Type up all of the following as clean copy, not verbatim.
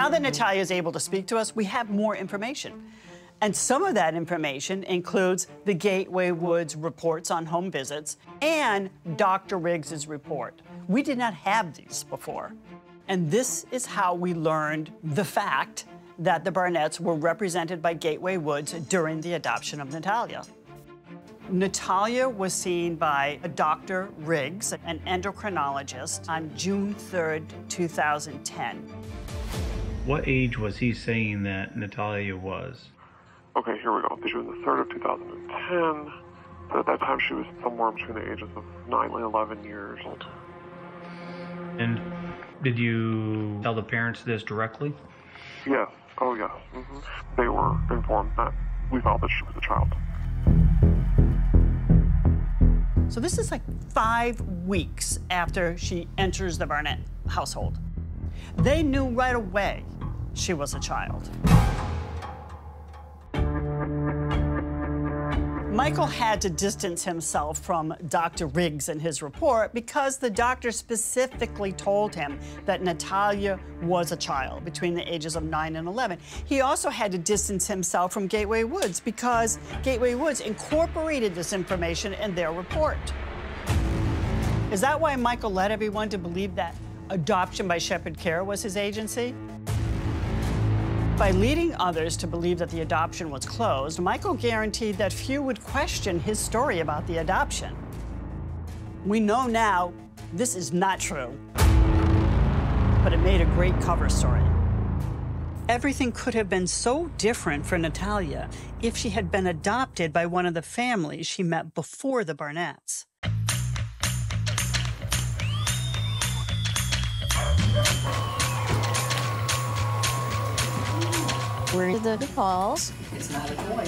Now that Natalije is able to speak to us, we have more information. And some of that information includes the Gateway Woods reports on home visits and Dr. Riggs's report. We did not have these before. And this is how we learned the fact that the Barnetts were represented by Gateway Woods during the adoption of Natalije. Natalije was seen by Dr. Riggs, an endocrinologist, on June 3rd, 2010. What age was he saying that Natalije was? Okay, here we go. June the 3rd of 2010. So at that time, she was somewhere between the ages of 9 and 11 years old. And did you tell the parents this directly? Yes. Oh, yes. They were informed that we felt that she was a child. So this is like 5 weeks after she enters the Barnett household. They knew right away she was a child. Michael had to distance himself from Dr. Riggs and his report because the doctor specifically told him that Natalije was a child between the ages of 9 and 11. He also had to distance himself from Gateway Woods because Gateway Woods incorporated this information in their report. Is that why Michael led everyone to believe that adoption by Shepherd Care was his agency? By leading others to believe that the adoption was closed, Michael guaranteed that few would question his story about the adoption. We know now this is not true, but it made a great cover story. Everything could have been so different for Natalije if she had been adopted by one of the families she met before the Barnetts. We're the DePauls. It's not a toy.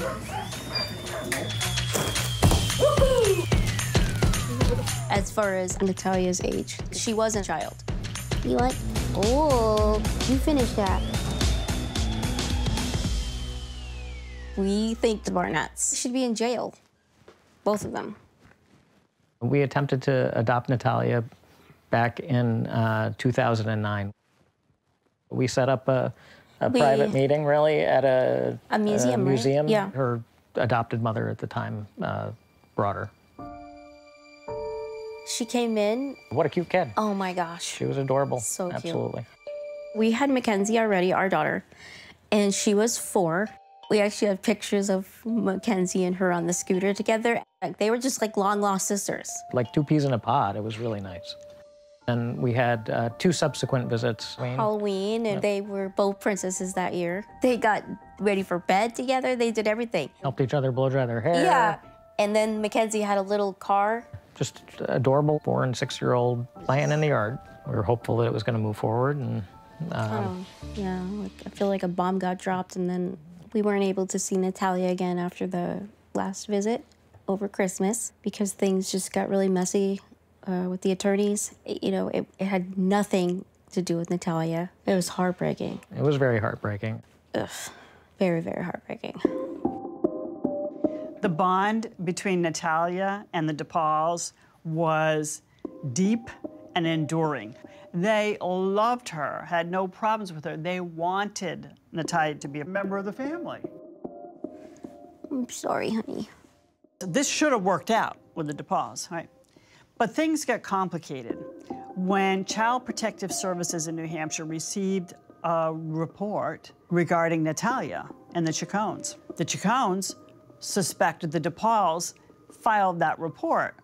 As far as Natalije's age, she was a child. You what? Oh, you finished that. We think the Barnetts should be in jail. Both of them. We attempted to adopt Natalije back in 2009. We set up a private meeting, really, at a museum, museum. Right? Yeah. Her adopted mother at the time brought her. She came in. What a cute kid. Oh, my gosh. She was adorable. So cute. Absolutely. We had Mackenzie already, our daughter, and she was 4. We actually have pictures of Mackenzie and her on the scooter together. Like, they were just like long-lost sisters. Like 2 peas in a pod. It was really nice. And we had 2 subsequent visits. Halloween, and they were both princesses that year. They got ready for bed together. They did everything. Helped each other blow dry their hair. Yeah. And then Mackenzie had a little car. Just adorable 4- and 6-year-old playing in the yard. We were hopeful that it was going to move forward. And yeah, like, I feel like a bomb got dropped, and then we weren't able to see Natalije again after the last visit over Christmas because things just got really messy. With the attorneys, you know, it had nothing to do with Natalije. It was heartbreaking. It was very heartbreaking. Ugh, very, very heartbreaking. The bond between Natalije and the DePauls was deep and enduring. They loved her, had no problems with her. They wanted Natalije to be a member of the family. I'm sorry, honey. This should have worked out with the DePauls, right? But things got complicated. When Child Protective Services in New Hampshire received a report regarding Natalije and the Chacones, the Chacones suspected the DePauls filed that report.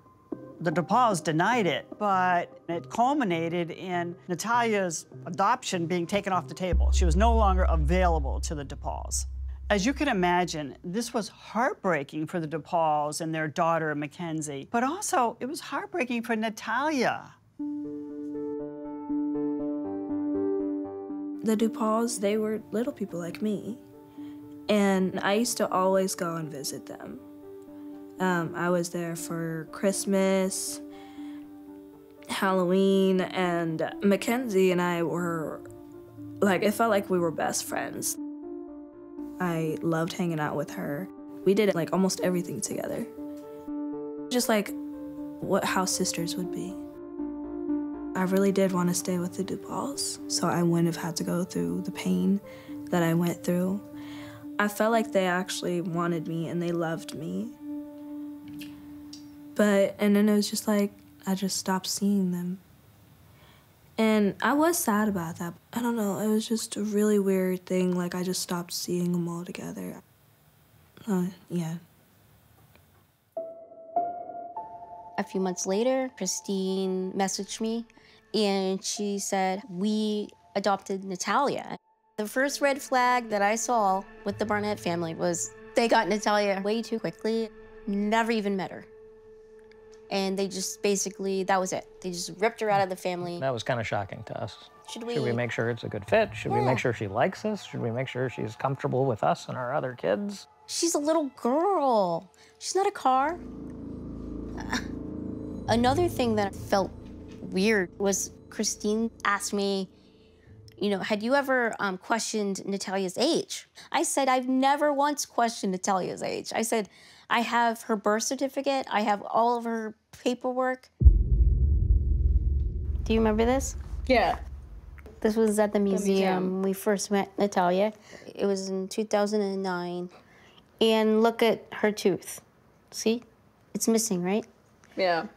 The DePauls denied it, but it culminated in Natalije's adoption being taken off the table. She was no longer available to the DePauls. As you can imagine, this was heartbreaking for the DePauls and their daughter, Mackenzie, but also it was heartbreaking for Natalije. The DePauls, they were little people like me, and I used to always go and visit them. I was there for Christmas, Halloween, and Mackenzie and I were, like, it felt like we were best friends. I loved hanging out with her. We did, like, almost everything together. Just like how sisters would be. I really did want to stay with the Dubois, so I wouldn't have had to go through the pain that I went through. I felt like they actually wanted me and they loved me. And then it was just like, I just stopped seeing them. And I was sad about that. I don't know, it was just a really weird thing, like I just stopped seeing them all together. Yeah. A few months later, Christine messaged me and she said, we adopted Natalije. The first red flag that I saw with the Barnett family was they got Natalije way too quickly, never even met her. And they just basically, that was it. They just ripped her out of the family. That was kind of shocking to us. Should we make sure it's a good fit? Should we make sure she likes us? Should we make sure she's comfortable with us and our other kids? She's a little girl. She's not a car. Another thing that felt weird was Christine asked me, you know, had you ever questioned Natalije's age? I said, I've never once questioned Natalije's age. I said, I have her birth certificate. I have all of her paperwork. Do you remember this? Yeah. This was at the museum. We first met Natalije. It was in 2009. And look at her tooth. See? It's missing, right? Yeah.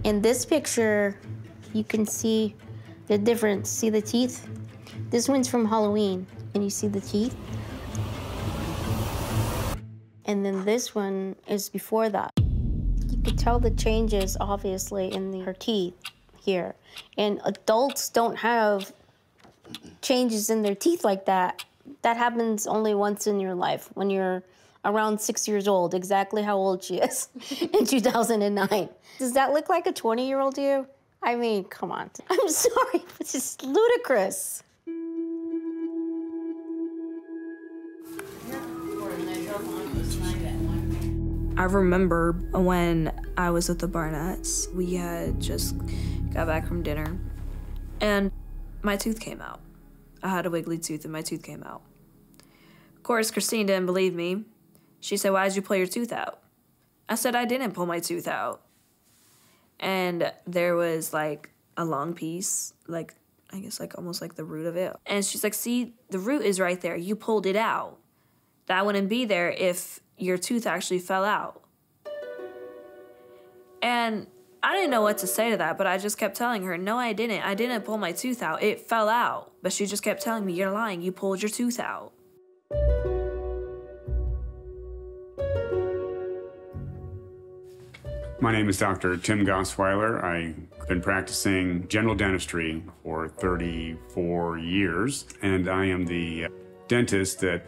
In this picture, you can see the difference. See the teeth? This one's from Halloween, and you see the teeth. And then this one is before that. You could tell the changes, obviously, in her teeth here. And adults don't have changes in their teeth like that. That happens only once in your life, when you're around 6 years old, exactly how old she is in 2009. Does that look like a 20-year-old to you? I mean, come on. I'm sorry, but it's just ludicrous. I remember when I was with the Barnetts, we had just got back from dinner, and my tooth came out. I had a wiggly tooth, and my tooth came out. Of course, Christine didn't believe me. She said, why did you pull your tooth out? I said, I didn't pull my tooth out. And there was like a long piece, like, I guess like almost like the root of it. And she's like, see, the root is right there. You pulled it out. That wouldn't be there if your tooth actually fell out. And I didn't know what to say to that, but I just kept telling her, no, I didn't. I didn't pull my tooth out. It fell out. But she just kept telling me, you're lying. You pulled your tooth out. My name is Dr. Tim Gosweiler. I've been practicing general dentistry for 34 years, and I am the dentist that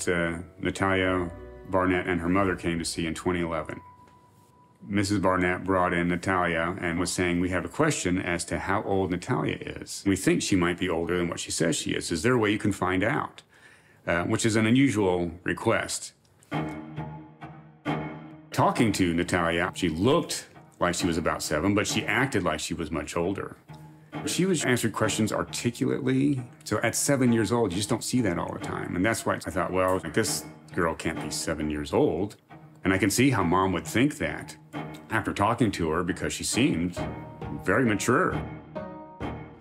Natalije Barnett and her mother came to see in 2011. Mrs. Barnett brought in Natalije and was saying, we have a question as to how old Natalije is. We think she might be older than what she says she is. Is there a way you can find out? Which is an unusual request. Talking to Natalije, she looked like she was about 7, but she acted like she was much older. She was answered questions articulately. So at 7 years old, you just don't see that all the time. And that's why I thought, well, this girl can't be 7 years old. And I can see how Mom would think that after talking to her, because she seemed very mature.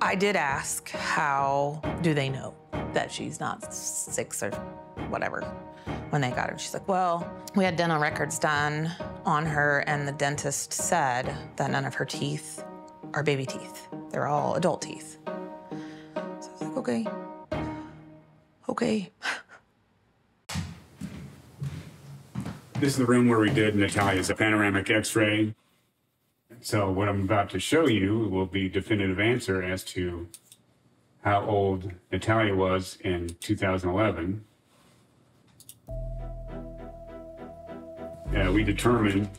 I did ask, how do they know that she's not 6 or whatever when they got her? She's like, well, we had dental records done on her, and the dentist said that none of her teeth are baby teeth. They're all adult teeth. So I was like, okay. Okay. This is the room where we did Natalije's panoramic x-ray. So what I'm about to show you will be a definitive answer as to how old Natalije was in 2011. We determined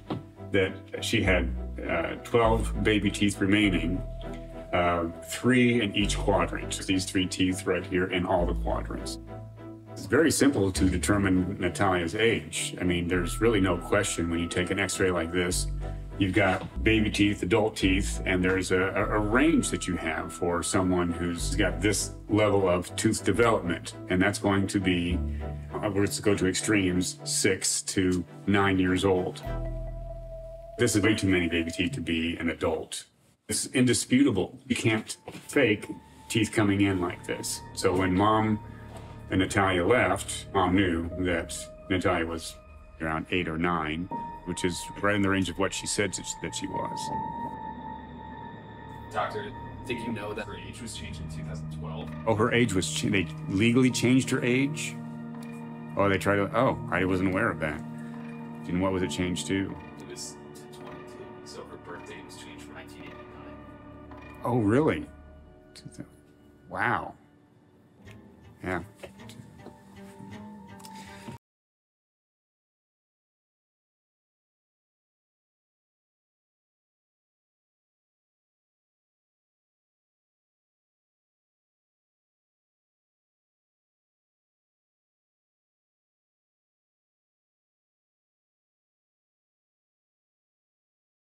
that she had 12 baby teeth remaining, 3 in each quadrant. So these 3 teeth right here in all the quadrants. It's very simple to determine Natalije's age. I mean, there's really no question when you take an x-ray like this. You've got baby teeth, adult teeth, and there's a range that you have for someone who's got this level of tooth development. And that's going to be, let's go to extremes, 6 to 9 years old. This is way too many baby teeth to be an adult. It's indisputable. You can't fake teeth coming in like this. So when Mom and Natalije left, Mom knew that Natalije was around 8 or 9, which is right in the range of what she said that she was. Doctor, I think you know that her age was changed in 2012. Oh, her age was, they legally changed her age? Oh, they tried to, oh, I wasn't aware of that. And what was it changed to? It was to 22, so her birthday was changed from 1989. Oh, really? Wow. Yeah.